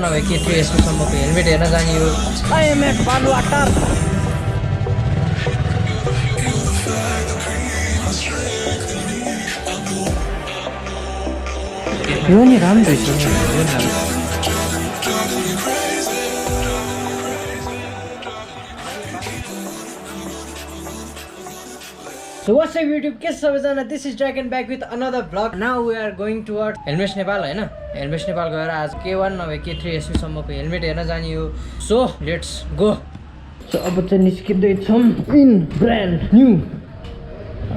नभए के 3 सम्मको हेलमेट हेर्न जाने हो आइएमएफ बालुवाटार यो नि राम्रो छ So what's up YouTube? के सबैजना this is Dragon back with another vlog. Now we are going towards Helmets Nepal हैन Helmets Nepal गएर आज K1 नभए K3 सम्मको हेलमेट हेर्न जाने हो So let's go. So अब चाहिँ निस्किँदै छौं in brand new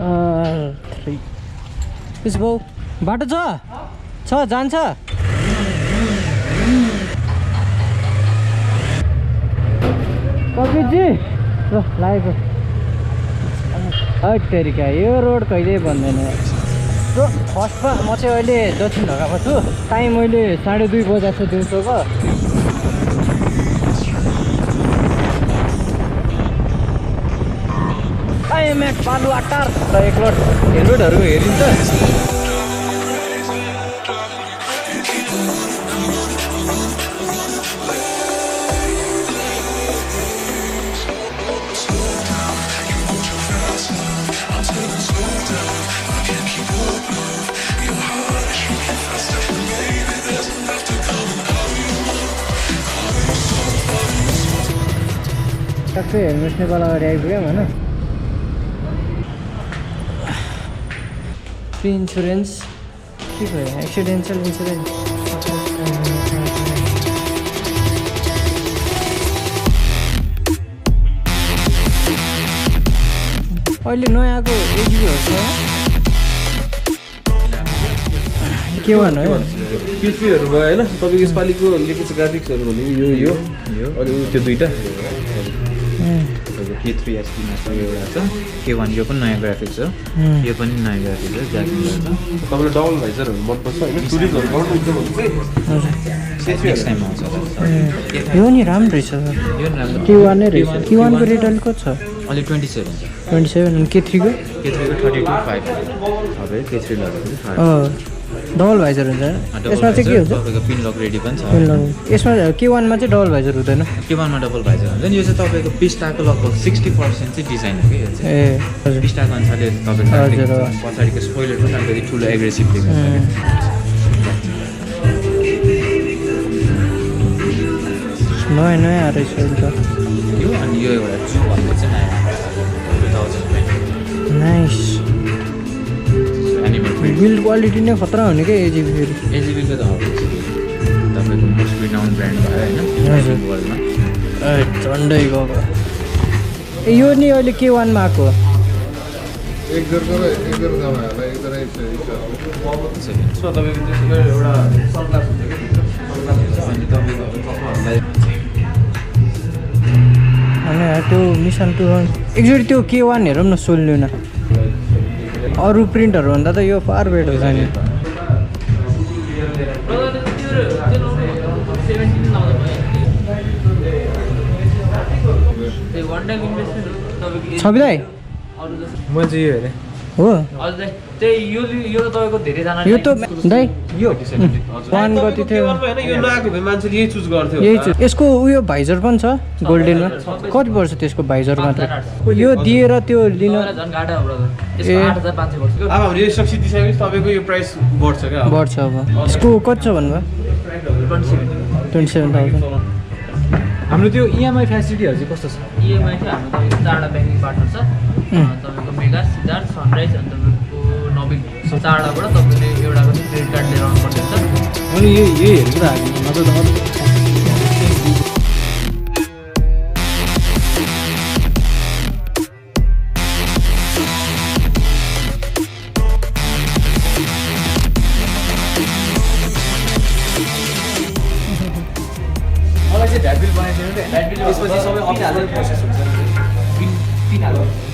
R3 kiss भौ बाटो छ जान्छ कपिजी ल लागेको तेरिका यो रोड कहिले बन्दैन सो फर्स्टमा म चाहिँ अहिले दक्षिण ढोकामा छु टाइम अहिले 2:30 बजे छ दिउँसोको आइएमएफ बालुवाटार र एकलोट हेलमेटहरू हेरिन्छ टक्कै हेलमेट नेपाल अगाडि आइपुग्यौँ होइन फ्री इन्सुरेन्स के भयो एक्सिडेन्सियल इन्सुरेन्स अहिले नयाँको एजीहरू छ के भन्नु हो पिसीहरू भयो होइन तपाईँको यसपालिको लेखेको छ ग्राफिक्सहरू भने यो अनि त्यो दुईवटा K3 SP मा छ एउटा छ K1 यो पनि नयाँ ग्राफिक्स हो यो पनि नयाँ ग्राफिक्स हो ज्याक छ तपाईँलाई डबल भाइजरहरू मनपर्छ होइन टुरिस्टहरू गर्नुहुन्छ भने चाहिँ नेक्स्ट टाइम आउँछ यो नि राम्रो रहेछ यो राम्रो K1 नै रहेछ K1 को रिटेल कति छ अलि 27 छ 27 अनि K3 को K3 को 32.5 अब K3 लगेको डबल भाइजर हुन्छ यसमा चाहिँ के हुन्छ तपाईको पिन लक रेडी पनि छ यसमा K1 मा चाहिँ डबल भाइजर हुँदैन K1 मा डबल भाइजर हुन्छ नि यो चाहिँ तपाईको पिस्टाको लगभग 60% चाहिँ डिजाइन हो के यो चाहिँ ए हजुर पिस्टाको अनुसारले तपाईको पछाडिको स्पोइलर पनि अलिकति ठुलो एग्रेसिभली हुन्छ नयाँ रहेछ यो अनि यो एउटा छु भन्ने चाहिँ नयाँ 2020 नाइस एनिमल बिल्ड क्वालिटी नै खतरा हुने क्या एजीबी फेरि एजीबीको त हो तपाईँको मोस्ट रिनाउन्ड ब्रान्ड भयो होइन वर्ल्डमा झन्डै गएको यो नि अहिले K1 मा आएको सो तपाईँको त्यसको एउटा सनग्लास हुन्छ कि अनि तपाईँको तपाईँहरूलाई अनि त्यो मिसन 200 एकचोटि त्यो K1 हेरौँ न सोल्युना अरू प्रिन्टहरू भन्दा त यो फार बेटर छ नि छबिदाई म चाहिँ यो हेरेँ हो यो त दाइ यो 1 गति थियो यो नआएको भए मान्छेले यही चुज गर्थ्यो यही यसको उयो भाइजर पनि छ गोल्डेनमा कति पर्छ त्यसको भाइजर मात्र यो दिएर त्यो लिन अब हाम्रो यो सक्सेस दिइसकेपछि तपाईँको यो प्राइस बढ्छ क्या बढ्छ अब यसको कति छ भन्नुभयो 27,000 हाम्रो त्यो इएमआई फेसिलिटीहरू चाहिँ कस्तो छ इएमआई चाहिँ हाम्रो तपाईँको 4वटा ब्याङ्किङ पार्टनर छ तपाईँको मेगा सिद्धार्थ सनराइज अनि तपाईँको नवीन 4वटाबाट तपाईँले एउटाको चाहिँ क्रेडिट कार्ड लिएर आउनुपर्ने हुन्छ अनि यही हेरेर हामी नत्र त मलाई चाहिँ भ्याट बिल बनाइदिनु नि भ्याट बिल यसपछि सबै अफिस हालेर प्रोसेस हुन्छ पिन हाल्नु